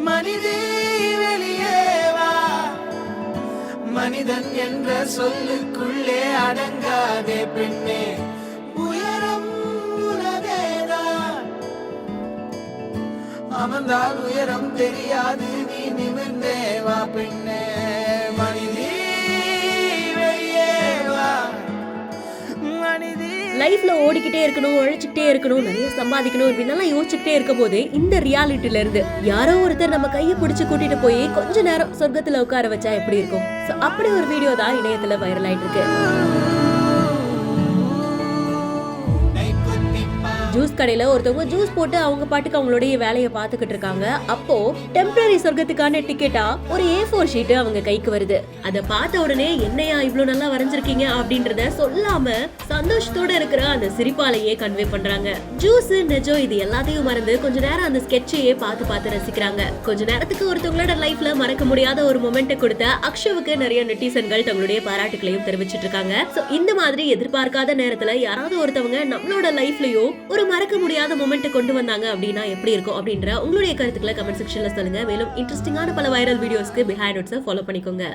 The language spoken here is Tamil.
மனிதே வெளியே வா, மனிதன் என்ற சொல்லுக்குள்ளே அடங்காதே பெண்ணே, உயரம் உனதேதான். அமர்ந்தால் உயரம் தெரியாது, நீ நிமிர்ந்தே வா பெண்ணே, மனிதே வெளியே வா, மனிதே. லைஃப்ல ஓடிக்கிட்டே இருக்கணும், உழைச்சிக்கிட்டே இருக்கணும், நிறைய சம்பாதிக்கணும் இப்படின்னெல்லாம் யோசிச்சுக்கிட்டே இருக்க போது இந்த ரியாலிட்டில இருந்து யாரோ ஒருத்தர் நம்ம கையை பிடிச்சு கூட்டிட்டு போய் கொஞ்ச நேரம் சொர்க்கத்துல உட்கார வச்சா எப்படி இருக்கும்? அப்படி ஒரு வீடியோ தான் இணையத்துல வைரல் ஆயிட்டு இருக்கு. ஜூஸ் கடையில ஒருத்தவங்க ஜூஸ் போட்டு அவங்க பாட்டுக்கு அவங்களுடைய வேலையை பார்த்துக்கிட்டு இருக்காங்க. அப்போ டெம்பரரி சொர்க்கத்துக்கான டிக்கெட்டா ஒரு A4 ஷீட் அவங்க கைக்கு வருது. அதை பார்த்த உடனே என்னையா இவ்வளவு நல்லா வரைஞ்சிருக்கீங்க அப்படின்றத சொல்லாம சந்தோஷத்தோட இருக்கிற அந்த சிரிப்பாலேயே கன்வே பண்றாங்க. ஜூஸ் நெஜம் இது எல்லாத்தையும் மறந்து கொஞ்ச நேரம் அந்த ஸ்கெட்சையே பார்த்து ரசிக்கிறாங்க. கொஞ்ச நேரத்துக்கு ஒருத்தவங்களோட லைஃப்ல மறக்க முடியாத ஒரு மொமெண்ட் கொடுத்த அக்ஷவுக்கு நிறைய நெட்டிசன்கள் தங்களுடைய பாராட்டுகளையும் தெரிவிச்சிட்டு இருக்காங்க. இந்த மாதிரி எதிர்பார்க்காத நேரத்துல யாராவது ஒருத்தவங்க நம்மளோட லைஃப்லயும் ஒரு மறக்க முடியாத மொமெண்ட் கொண்டு வந்தாங்க அப்படின்னா எப்படி இருக்கும் அப்படின்ற உங்களுடைய கருத்துக்களை கமெண்ட் செக்ஷன்ல சொல்லுங்க. மேலும் இன்ட்ரெஸ்டிங்கான பல வைரல் வீடியோஸ்க்கு பிஹைண்ட் நோட்ஸை ஃபாலோ பண்ணிக்கோங்க.